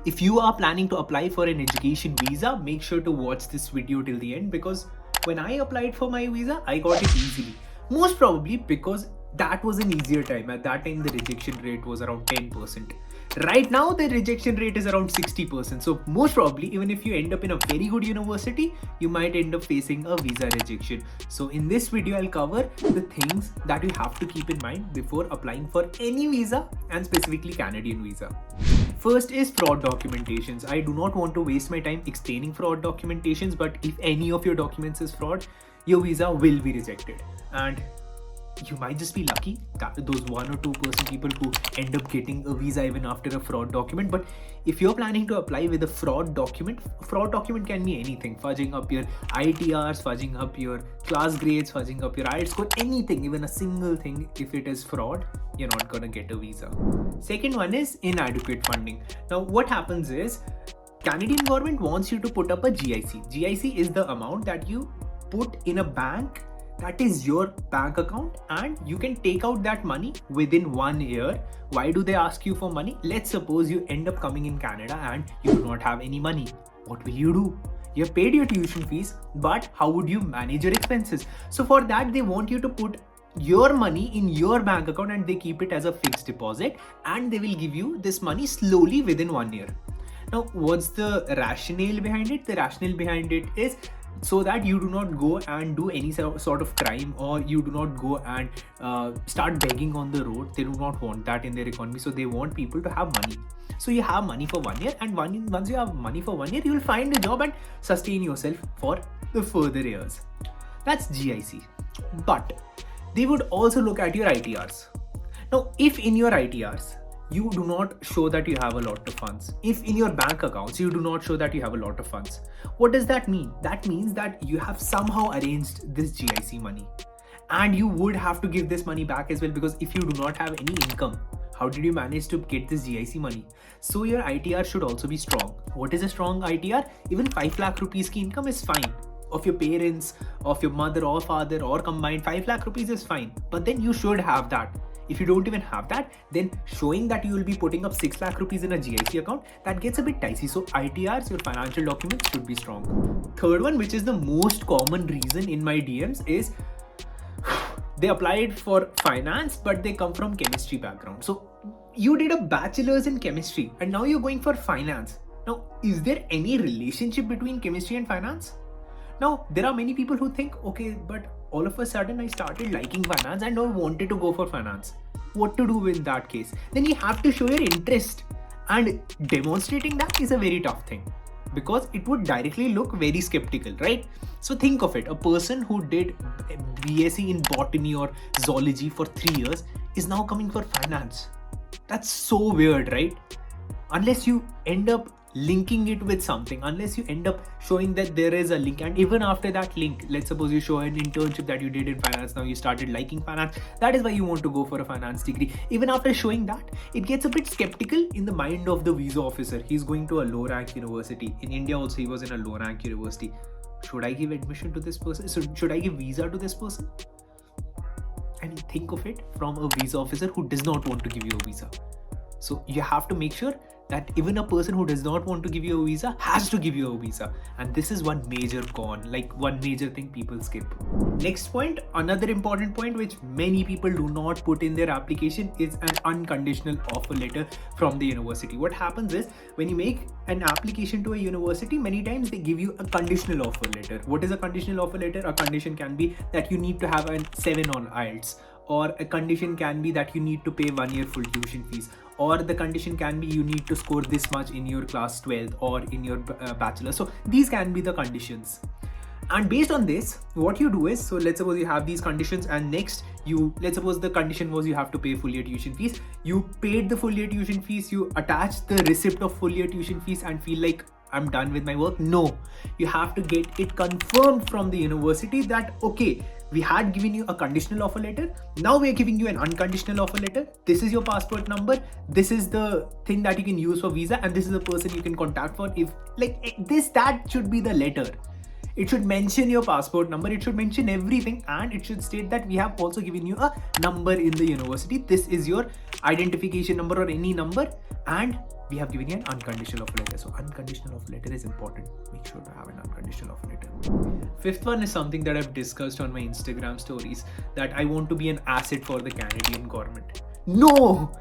If you are planning to apply for an education visa, make sure to watch this video till the end, because when I applied for my visa, I got it easily. Most probably because that was an easier time. At that time, the rejection rate was around 10%. Right now, the rejection rate is around 60%. So most probably, even if you end up in a very good university, you might end up facing a visa rejection. So in this video, I'll cover the things that you have to keep in mind before applying for any visa, and specifically Canadian visa. First is fraud documentations. I do not want to waste my time explaining fraud documentations, but if any of your documents is fraud, your visa will be rejected. And you might just be lucky that those 1 or 2% people who end up getting a visa even after a fraud document. But if you're planning to apply with a fraud document can be anything: fudging up your ITRs, fudging up your class grades, fudging up your IELTS score, anything, even a single thing. If it is fraud, you're not gonna get a visa. Second one is inadequate funding. Now what happens is, Canadian government wants you to put up a GIC. GIC is the amount that you put in a bank, that is your bank account, and you can take out that money within 1 year. Why do they ask you for money? Let's suppose you end up coming in Canada and you do not have any money. What will you do? You have paid your tuition fees, but how would you manage your expenses? So for that, they want you to put your money in your bank account, and they keep it as a fixed deposit, and they will give you this money slowly within 1 year. Now, what's the rationale behind it? The rationale behind it is so that you do not go and do any sort of crime, or you do not go and start begging on the road. They do not want that in their economy. So they want people to have money. So you have money for 1 year, and once you have money for 1 year, you will find a job and sustain yourself for the further years. That's GIC. But they would also look at your ITRs. Now, if in your ITRs, you do not show that you have a lot of funds, if in your bank accounts you do not show that you have a lot of funds, what does that mean? That means that you have somehow arranged this GIC money, and you would have to give this money back as well, because if you do not have any income, how did you manage to get this GIC money? So your ITR should also be strong. What is a strong ITR? Even 5 lakh rupees ki income is fine. Of your parents, of your mother or father, or combined, 5 lakh rupees is fine. But then you should have that. If you don't even have that, then showing that you will be putting up 6 lakh rupees in a GIC account, that gets a bit dicey. So ITRs, your financial documents, should be strong. Third one, which is the most common reason in my DMs, is they applied for finance, but they come from chemistry background. So you did a bachelor's in chemistry and now you're going for finance. Now, is there any relationship between chemistry and finance? Now, there are many people who think, okay, but all of a sudden I started liking finance and I wanted to go for finance. What to do in that case? Then you have to show your interest, and demonstrating that is a very tough thing, because it would directly look very skeptical, right? So think of it, a person who did BSc in botany or zoology for 3 years is now coming for finance. That's so weird, right? Unless you end up linking it with something, unless you end up showing that there is a link, and even after that link, let's suppose you show an internship that you did in finance, now you started liking finance, that is why you want to go for a finance degree. Even after showing that, it gets a bit skeptical in the mind of the visa officer. He's going to a low rank university. In India also, he was in a low rank university. Should I give admission to this person? So should I give visa to this person? And think of it from a visa officer who does not want to give you a visa. So you have to make sure that even a person who does not want to give you a visa has to give you a visa. And this is one major con, like one major thing people skip. Next point, another important point which many people do not put in their application, is an unconditional offer letter from the university. What happens is, when you make an application to a university, many times they give you a conditional offer letter. What is a conditional offer letter? A condition can be that you need to have a 7 on IELTS, or a condition can be that you need to pay 1 year full tuition fees, or the condition can be you need to score this much in your class 12 or in your bachelor. So these can be the conditions. And based on this, what you do is, so let's suppose you have these conditions, and next let's suppose the condition was you have to pay full year tuition fees. You paid the full year tuition fees, you attach the receipt of full year tuition fees and feel like, I'm done with my work. No, you have to get it confirmed from the university that, okay, we had given you a conditional offer letter, now we are giving you an unconditional offer letter. This is your passport number, this is the thing that you can use for visa, and this is the person you can contact for if like this. That should be the letter. It should mention your passport number, it should mention everything, and it should state that we have also given you a number in the university. This is your identification number or any number, and we have given you an unconditional offer letter. So unconditional offer letter is important. Make sure to have an unconditional offer letter. Fifth one is something that I've discussed on my Instagram stories, that I want to be an asset for the Canadian government. No!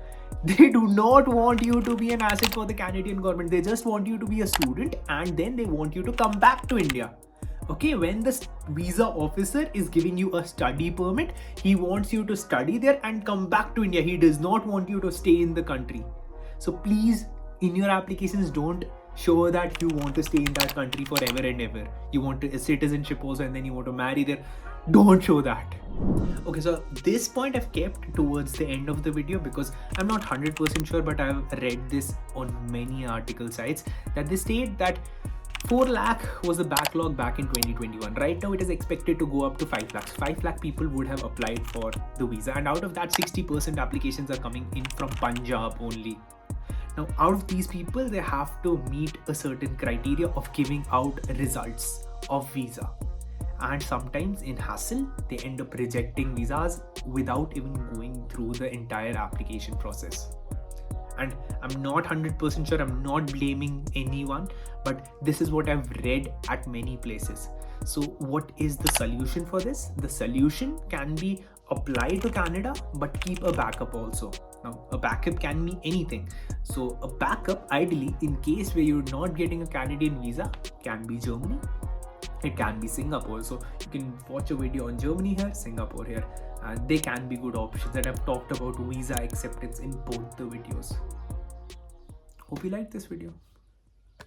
They do not want you to be an asset for the Canadian government. They just want you to be a student, and then they want you to come back to India. Okay, when the visa officer is giving you a study permit, he wants you to study there and come back to India. He does not want you to stay in the country. So please, in your applications, don't show that you want to stay in that country forever and ever. You want a citizenship also, and then you want to marry there. Don't show that. Okay, so this point I've kept towards the end of the video because I'm not 100% sure, but I've read this on many article sites that they state that 4 lakh was the backlog back in 2021. Right now it is expected to go up to 5 lakhs. 5 lakh people would have applied for the visa, and out of that 60% applications are coming in from Punjab only. Now out of these people, they have to meet a certain criteria of giving out results of visa. And sometimes in hassle, they end up rejecting visas without even going through the entire application process. And I'm not 100% sure, I'm not blaming anyone, but this is what I've read at many places. So what is the solution for this? The solution can be apply to Canada, but keep a backup also. Now, a backup can mean anything. So a backup, ideally, in case where you're not getting a Canadian visa, can be Germany. It can be Singapore. So you can watch a video on Germany here, Singapore here. They can be good options, and I've talked about visa acceptance in both the videos. Hope you liked this video.